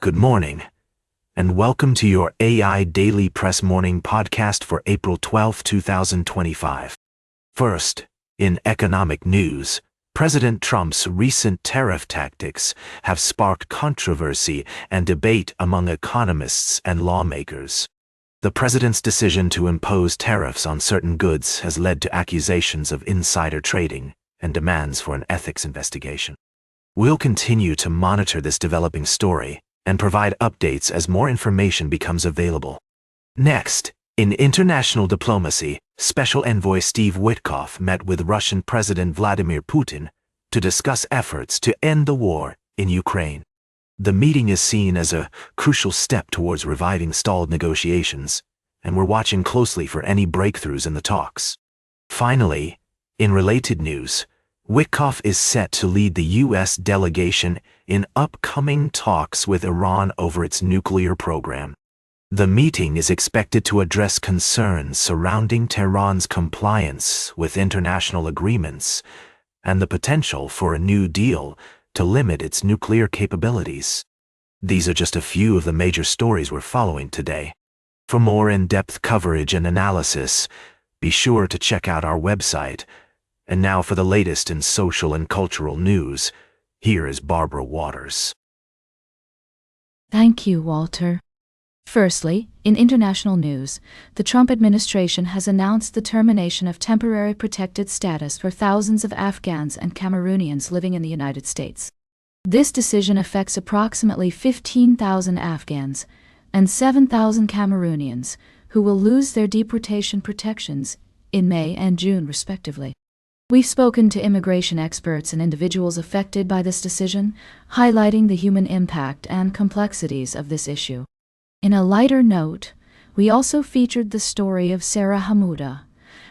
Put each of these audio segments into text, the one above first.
Good morning, and welcome to your AI Daily Press Morning Podcast for April 12, 2025. First, in economic news, President Trump's recent tariff tactics have sparked controversy and debate among economists and lawmakers. The president's decision to impose tariffs on certain goods has led to accusations of insider trading and demands for an ethics investigation. We'll continue to monitor this developing story and provide updates as more information becomes available. Next, in international diplomacy, Special Envoy Steve Witkoff met with Russian President Vladimir Putin to discuss efforts to end the war in Ukraine. The meeting is seen as a crucial step towards reviving stalled negotiations, and we're watching closely for any breakthroughs in the talks. Finally, in related news, Witkoff is set to lead the U.S. delegation in upcoming talks with Iran over its nuclear program. The meeting is expected to address concerns surrounding Tehran's compliance with international agreements and the potential for a new deal to limit its nuclear capabilities. These are just a few of the major stories we're following today. For more in-depth coverage and analysis, be sure to check out our website. And now for the latest in social and cultural news, here is Barbara Waters. Thank you, Walter. Firstly, in international news, the Trump administration has announced the termination of temporary protected status for thousands of Afghans and Cameroonians living in the United States. This decision affects approximately 15,000 Afghans and 7,000 Cameroonians who will lose their deportation protections in May and June, respectively. We've spoken to immigration experts and individuals affected by this decision, highlighting the human impact and complexities of this issue. In a lighter note, we also featured the story of Sarah Hamouda,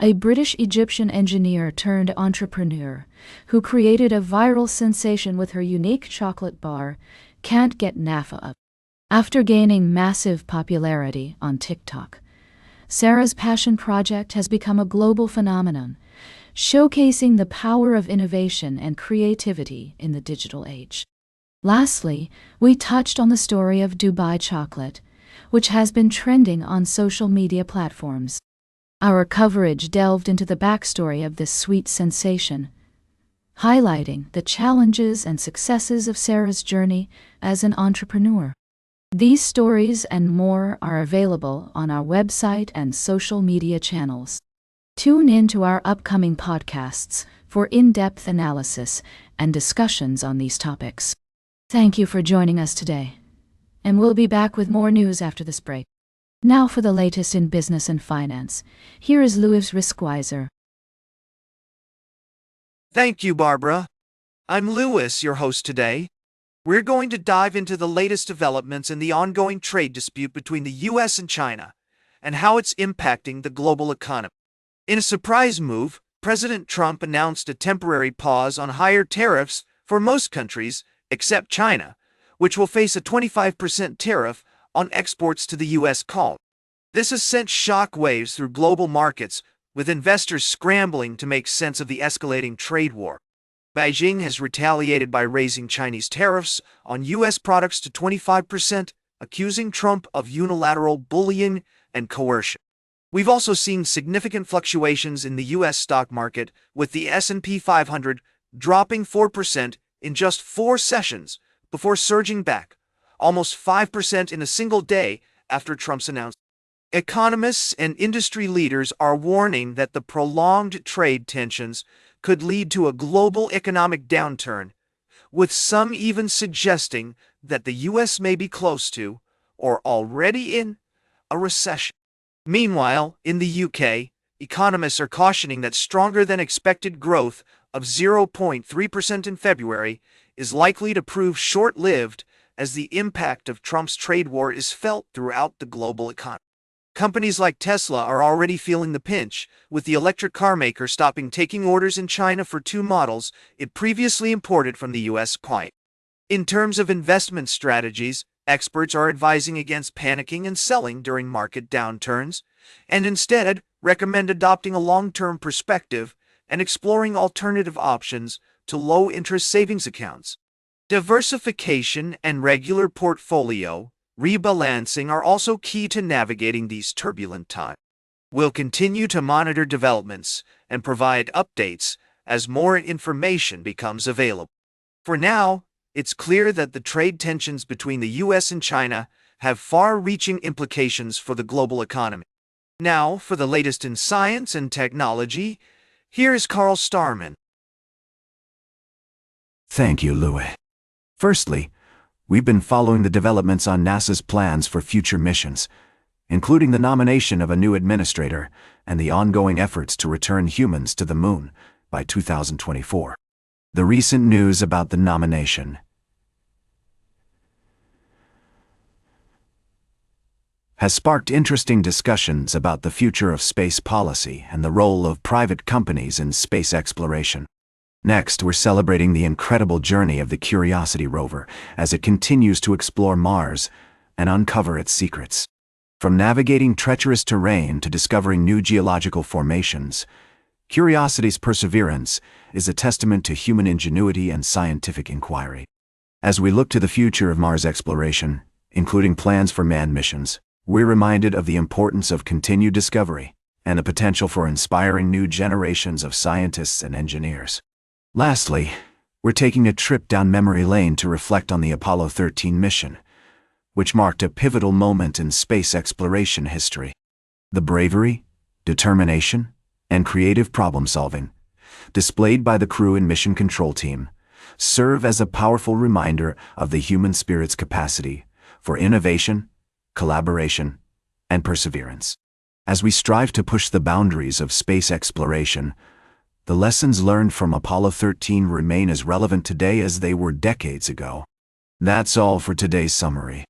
a British-Egyptian engineer turned entrepreneur who created a viral sensation with her unique chocolate bar, Can't Get Nafa Up. After gaining massive popularity on TikTok, Sarah's passion project has become a global phenomenon, showcasing the power of innovation and creativity in the digital age. Lastly, we touched on the story of Dubai chocolate, which has been trending on social media platforms. Our coverage delved into the backstory of this sweet sensation, highlighting the challenges and successes of Sarah's journey as an entrepreneur. These stories and more are available on our website and social media channels. Tune in to our upcoming podcasts for in-depth analysis and discussions on these topics. Thank you for joining us today, and we'll be back with more news after this break. Now for the latest in business and finance, here is Louis Riskweiser. Thank you, Barbara. I'm Louis, your host today. We're going to dive into the latest developments in the ongoing trade dispute between the U.S. and China and how it's impacting the global economy. In a surprise move, President Trump announced a temporary pause on higher tariffs for most countries except China, which will face a 25% tariff on exports to the U.S. This has sent shock waves through global markets, with investors scrambling to make sense of the escalating trade war. Beijing has retaliated by raising Chinese tariffs on U.S. products to 25%, accusing Trump of unilateral bullying and coercion. We've also seen significant fluctuations in the U.S. stock market, with the S&P 500 dropping 4% in just 4 sessions before surging back, almost 5% in a single day after Trump's announcement. Economists and industry leaders are warning that the prolonged trade tensions could lead to a global economic downturn, with some even suggesting that the U.S. may be close to, or already in, a recession. Meanwhile, in the UK, economists are cautioning that stronger-than-expected growth of 0.3% in February is likely to prove short-lived as the impact of Trump's trade war is felt throughout the global economy. Companies like Tesla are already feeling the pinch, with the electric car maker stopping taking orders in China for 2 models it previously imported from the U.S. In terms of investment strategies, experts are advising against panicking and selling during market downturns, and instead recommend adopting a long-term perspective and exploring alternative options to low-interest savings accounts. Diversification and regular portfolio rebalancing are also key to navigating these turbulent times. We'll continue to monitor developments and provide updates as more information becomes available. For now, it's clear that the trade tensions between the US and China have far-reaching implications for the global economy. Now, for the latest in science and technology, here is Carl Starman. Thank you, Louis. Firstly, we've been following the developments on NASA's plans for future missions, including the nomination of a new administrator and the ongoing efforts to return humans to the moon by 2024. The recent news about the nomination has sparked interesting discussions about the future of space policy and the role of private companies in space exploration. Next, we're celebrating the incredible journey of the Curiosity rover as it continues to explore Mars and uncover its secrets. From navigating treacherous terrain to discovering new geological formations, Curiosity's perseverance is a testament to human ingenuity and scientific inquiry. As we look to the future of Mars exploration, including plans for manned missions, we're reminded of the importance of continued discovery and the potential for inspiring new generations of scientists and engineers. Lastly, we're taking a trip down memory lane to reflect on the Apollo 13 mission, which marked a pivotal moment in space exploration history. The bravery, determination, and creative problem-solving displayed by the crew and mission control team serve as a powerful reminder of the human spirit's capacity for innovation, collaboration, and perseverance. As we strive to push the boundaries of space exploration, the lessons learned from Apollo 13 remain as relevant today as they were decades ago. That's all for today's summary.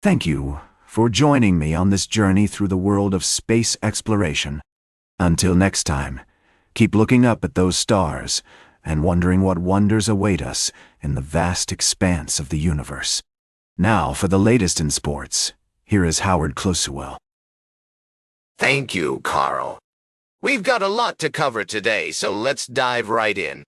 Thank you for joining me on this journey through the world of space exploration. Until next time, keep looking up at those stars and wondering what wonders await us in the vast expanse of the universe. Now for the latest in sports, here is Howard Closewell. Thank you, Carl. We've got a lot to cover today, so let's dive right in.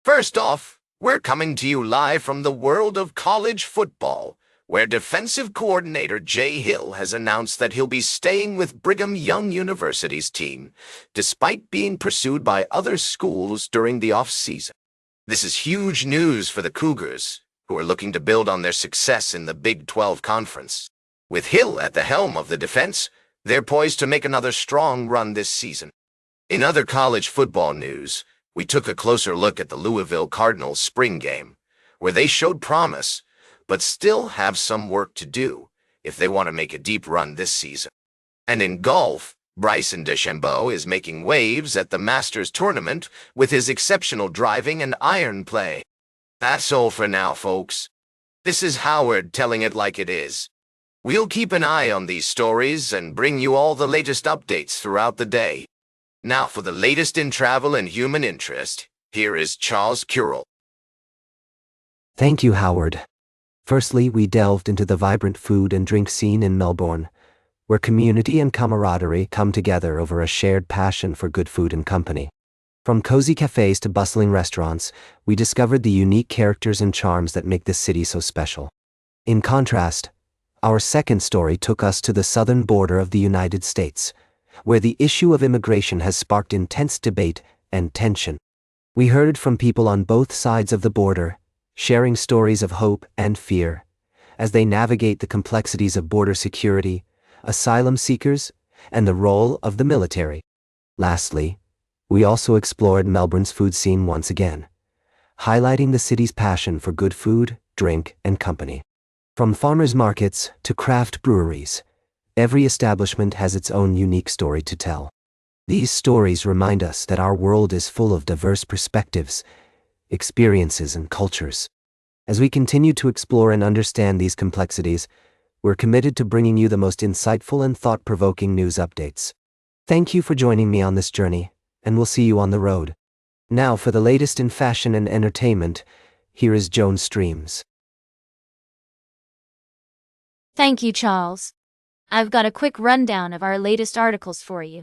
First off, we're coming to you live from the world of college football, where defensive coordinator Jay Hill has announced that he'll be staying with Brigham Young University's team, despite being pursued by other schools during the off-season. This is huge news for the Cougars, who are looking to build on their success in the Big 12 Conference. With Hill at the helm of the defense, they're poised to make another strong run this season. In other college football news, we took a closer look at the Louisville Cardinals spring game, where they showed promise, but still have some work to do if they want to make a deep run this season. And in golf, Bryson DeChambeau is making waves at the Masters tournament with his exceptional driving and iron play. That's all for now, folks. This is Howard telling it like it is. We'll keep an eye on these stories and bring you all the latest updates throughout the day. Now for the latest in travel and human interest, here is Charles Currell. Thank you, Howard. Firstly, we delved into the vibrant food and drink scene in Melbourne, where community and camaraderie come together over a shared passion for good food and company. From cozy cafes to bustling restaurants, we discovered the unique characters and charms that make this city so special. In contrast, our second story took us to the southern border of the United States, where the issue of immigration has sparked intense debate and tension. We heard from people on both sides of the border, sharing stories of hope and fear as they navigate the complexities of border security, asylum seekers, and the role of the military. Lastly, we also explored Melbourne's food scene once again, highlighting the city's passion for good food, drink, and company. From farmers' markets to craft breweries, every establishment has its own unique story to tell. These stories remind us that our world is full of diverse perspectives, experiences, and cultures. As we continue to explore and understand these complexities, we're committed to bringing you the most insightful and thought-provoking news updates. Thank you for joining me on this journey, and we'll see you on the road. Now for the latest in fashion and entertainment, here is Joan Streams. Thank you, Charles. I've got a quick rundown of our latest articles for you.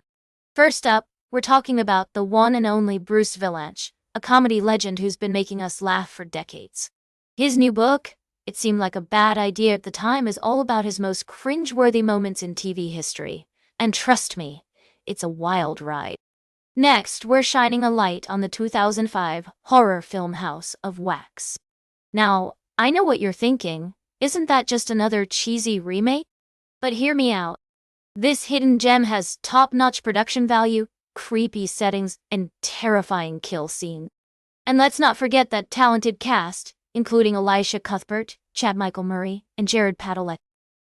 First up, we're talking about the one and only Bruce Vilanch, a comedy legend who's been making us laugh for decades. His new book, it seemed like a bad idea at the time, is all about his most cringe-worthy moments in TV history. And trust me, it's a wild ride. Next, we're shining a light on the 2005 horror film House of Wax. Now, I know what you're thinking. Isn't that just another cheesy remake? But hear me out. This hidden gem has top-notch production value, creepy settings, and terrifying kill scenes. And let's not forget that talented cast, including Elisha Cuthbert, Chad Michael Murray, and Jared Padalecki.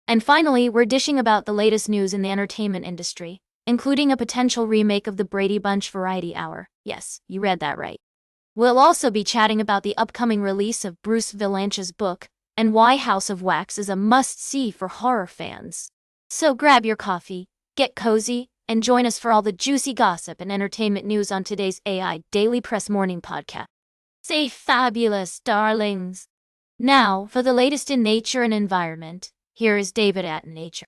And finally, we're dishing about the latest news in the entertainment industry, including a potential remake of the Brady Bunch Variety Hour. Yes, you read that right. We'll also be chatting about the upcoming release of Bruce Vilanch's book, and why House of Wax is a must-see for horror fans. So grab your coffee, get cozy, and join us for all the juicy gossip and entertainment news on today's AI Daily Press Morning Podcast. Stay fabulous, darlings. Now, for the latest in nature and environment, here is David at Nature.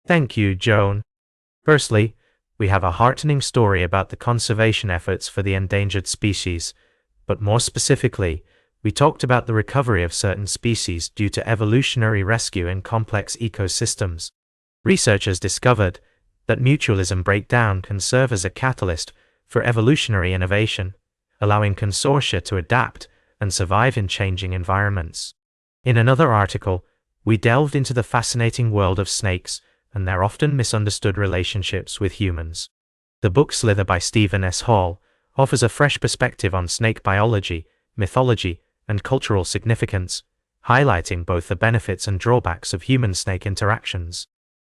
Thank you, Joan. Firstly, we have a heartening story about the conservation efforts for the endangered species, but more specifically, we talked about the recovery of certain species due to evolutionary rescue in complex ecosystems. Researchers discovered that mutualism breakdown can serve as a catalyst for evolutionary innovation, allowing consortia to adapt and survive in changing environments. In another article, we delved into the fascinating world of snakes and their often misunderstood relationships with humans. The book Slither by Stephen S. Hall offers a fresh perspective on snake biology, mythology, and cultural significance, highlighting both the benefits and drawbacks of human-snake interactions.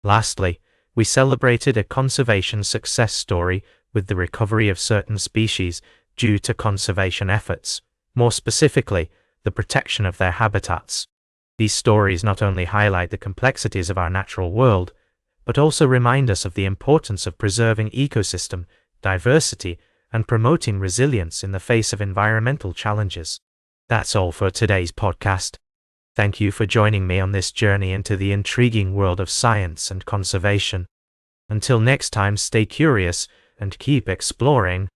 Lastly, we celebrated a conservation success story with the recovery of certain species due to conservation efforts, more specifically, the protection of their habitats. These stories not only highlight the complexities of our natural world, but also remind us of the importance of preserving ecosystem diversity and promoting resilience in the face of environmental challenges. That's all for today's podcast. Thank you for joining me on this journey into the intriguing world of science and conservation. Until next time, stay curious and keep exploring.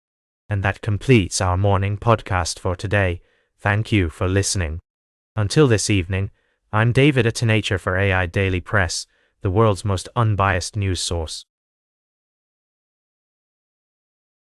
And that completes our morning podcast for today. Thank you for listening. Until this evening, I'm David at Nature for AI Daily Press, the world's most unbiased news source.